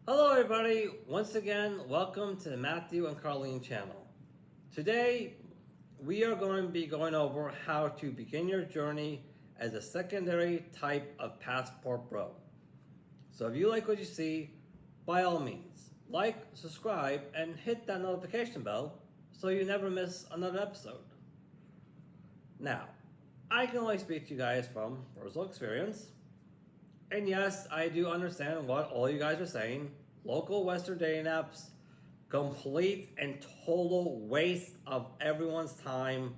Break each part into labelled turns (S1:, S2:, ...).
S1: Hello, everybody. Once again, welcome to the Matthew and Carlene channel. Today, we are going to be going over how to begin your journey as a secondary type of passport bro. So if you like what you see, by all means, like, subscribe, and hit that notification bell so you never miss another episode. Now, I can only speak to you guys from personal experience. And yes, I do understand what all you guys are saying. Local Western dating apps, complete and total waste of everyone's time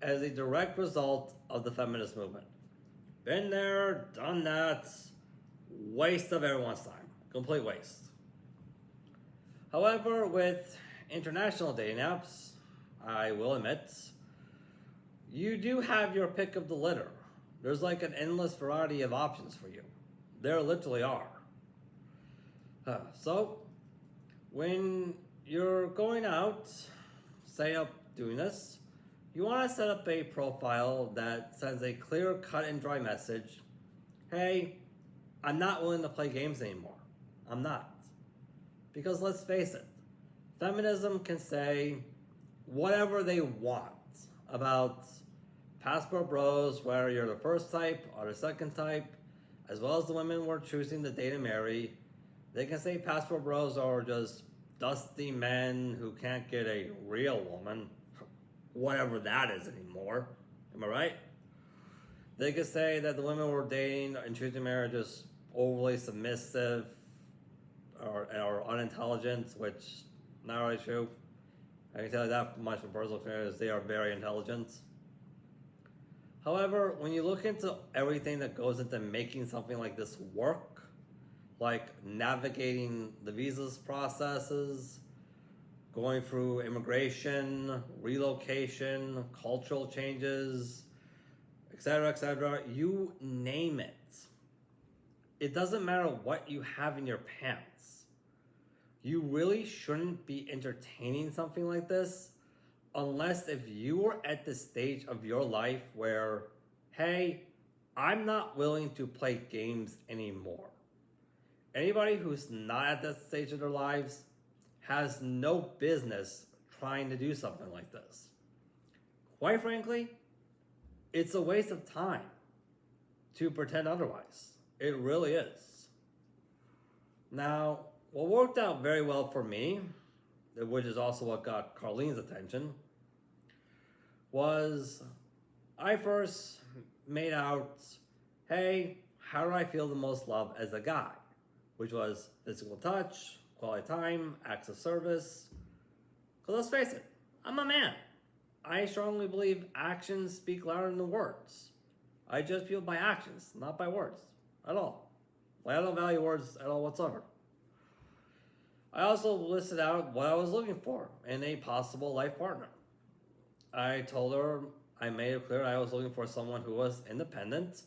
S1: as a direct result of the feminist movement. Been there, done that, waste of everyone's time. Complete waste. However, with international dating apps, I will admit, you do have your pick of the litter. There's like an endless variety of options for you. There literally are. So, when you're going out, setting up doing this, you want to set up a profile that sends a clear, cut and dry message. Hey, I'm not willing to play games anymore. I'm not. Because let's face it, feminism can say whatever they want about passport bros, whether you're the first type or the second type, as well as the women we're choosing to date and marry. They can say passport bros are just dusty men who can't get a real woman, whatever that is anymore. Am I right? They could say that the women we're dating and choosing to marry are just overly submissive or unintelligent, which not really true. I can tell you that much from personal experience. They are very intelligent. However, when you look into everything that goes into making something like this work, like navigating the visas processes, going through immigration, relocation, cultural changes, etc., you name it. It doesn't matter what you have in your pants. You really shouldn't be entertaining something like this unless if you are at the stage of your life where, hey, I'm not willing to play games anymore. Anybody who's not at that stage of their lives has no business trying to do something like this. Quite frankly, it's a waste of time to pretend otherwise. It really is. Now, what worked out very well for me, which is also what got Carlene's attention, was I first made out, hey, how do I feel the most love as a guy? Which was physical touch, quality time, acts of service. Because let's face it, I'm a man. I strongly believe actions speak louder than words. I judge people by actions, not by words, at all. I don't value words at all whatsoever. I also listed out what I was looking for in a possible life partner. I told her, I made it clear I was looking for someone who was independent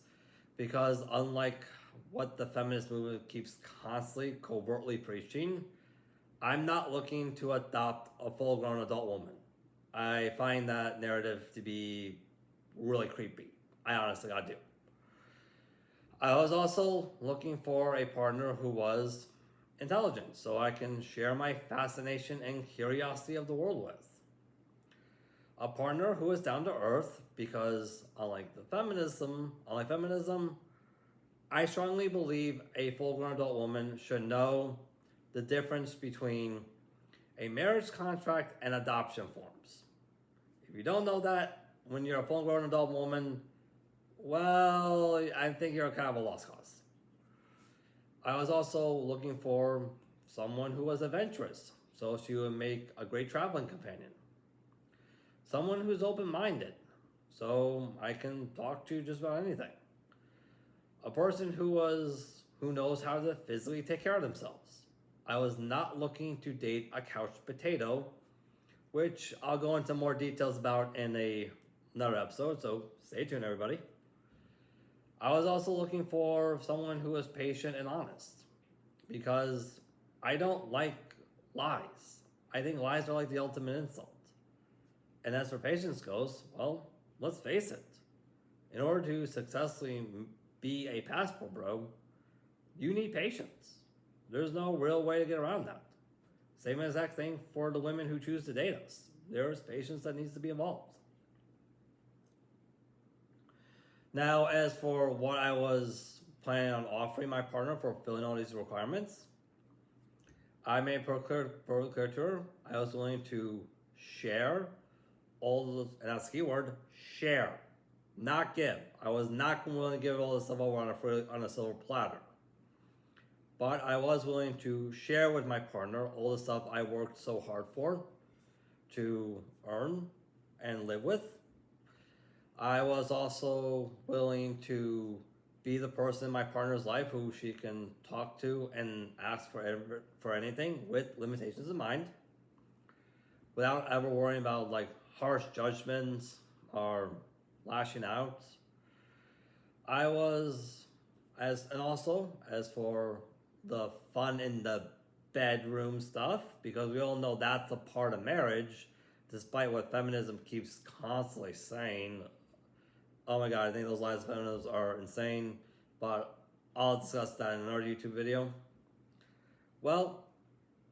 S1: because unlike what the feminist movement keeps constantly covertly preaching, I'm not looking to adopt a full-grown adult woman. I find that narrative to be really creepy. I honestly I do. I was also looking for a partner who was intelligent so I can share my fascination and curiosity of the world with. A partner who is down to earth because unlike feminism, I strongly believe a full-grown adult woman should know the difference between a marriage contract and adoption forms. If you don't know that when you're a full-grown adult woman, well, I think you're kind of a lost cause. I was also looking for someone who was adventurous, so she would make a great traveling companion. Someone who's open-minded, so I can talk to just about anything. A person who knows how to physically take care of themselves. I was not looking to date a couch potato, which I'll go into more details about in another episode, so stay tuned, everybody. I was also looking for someone who was patient and honest, because I don't like lies. I think lies are like the ultimate insult. And as for patience goes, well, let's face it. In order to successfully be a passport bro, you need patience. There's no real way to get around that. Same exact thing for the women who choose to date us. There's patience that needs to be involved. Now, as for what I was planning on offering my partner for fulfilling all these requirements, I made it clear to her I was willing to share all the, and that's the key word, share, not give. I was not willing to give all this stuff over on a silver platter. But I was willing to share with my partner all the stuff I worked so hard for to earn and live with. I was also willing to be the person in my partner's life who she can talk to and ask for anything with limitations in mind, without ever worrying about like harsh judgments or lashing out. I was and also as for the fun in the bedroom stuff, because we all know that's a part of marriage, despite what feminism keeps constantly saying. Oh my god, I think those lies of feminism are insane, but I'll discuss that in another YouTube video. Well,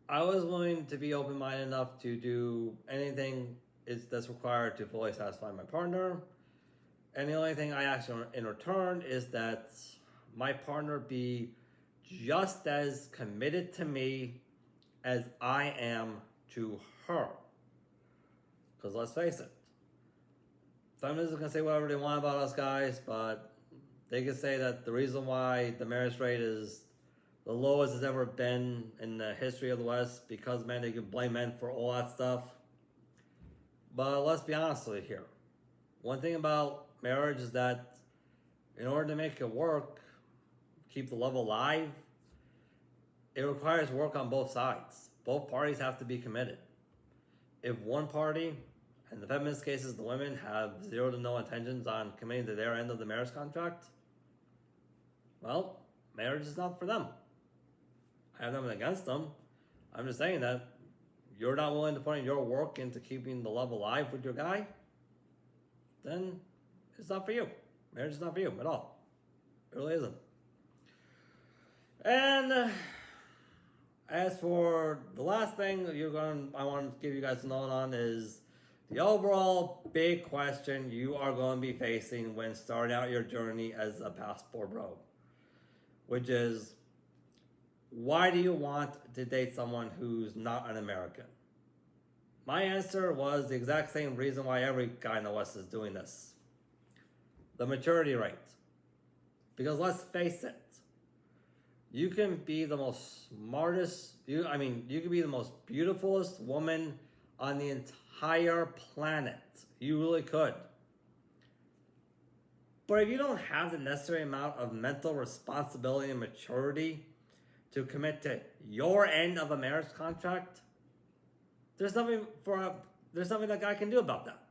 S1: I was willing to be open-minded enough to do anything that's required to fully satisfy my partner, and the only thing I ask in return is that my partner be just as committed to me as I am to her. Because let's face it, feminists can say whatever they want about us guys, but they can say that the reason why the marriage rate is the lowest it's ever been in the history of the West, because men, they can blame men for all that stuff. But let's be honest with you here. One thing about marriage is that in order to make it work, keep the love alive, it requires work on both sides. Both parties have to be committed. If one party, in the feminist cases, the women, have zero to no intentions on committing to their end of the marriage contract, well, marriage is not for them. I have nothing against them. I'm just saying that you're not willing to put in your work into keeping the love alive with your guy, then it's not for you. Marriage is not for you at all. It really isn't. And as for the last thing I want to give you guys a note on is the overall big question you are going to be facing when starting out your journey as a passport bro, which is, why do you want to date someone who's not an American? My answer was the exact same reason why every guy in the West is doing this. The maturity rate. Because let's face it, you can be the most smartest, you can be the most beautifulest woman on the entire planet. You really could. But if you don't have the necessary amount of mental responsibility and maturity to commit to your end of a marriage contract, there's nothing that guy can do about that.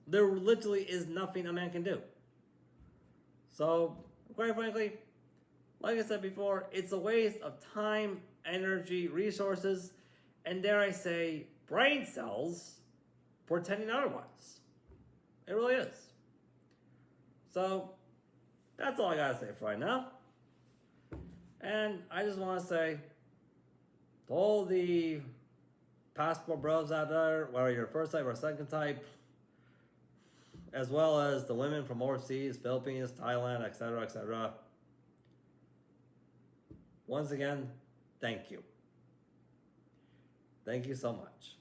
S1: There literally is nothing a man can do. So, quite frankly, like I said before, it's a waste of time, energy, resources, and dare I say, brain cells pretending otherwise. It really is. So, that's all I gotta say for right now. And I just want to say to all the passport bros out there, whether you're first type or second type, as well as the women from overseas, Philippines, Thailand, etc., etc. Once again, thank you. Thank you so much.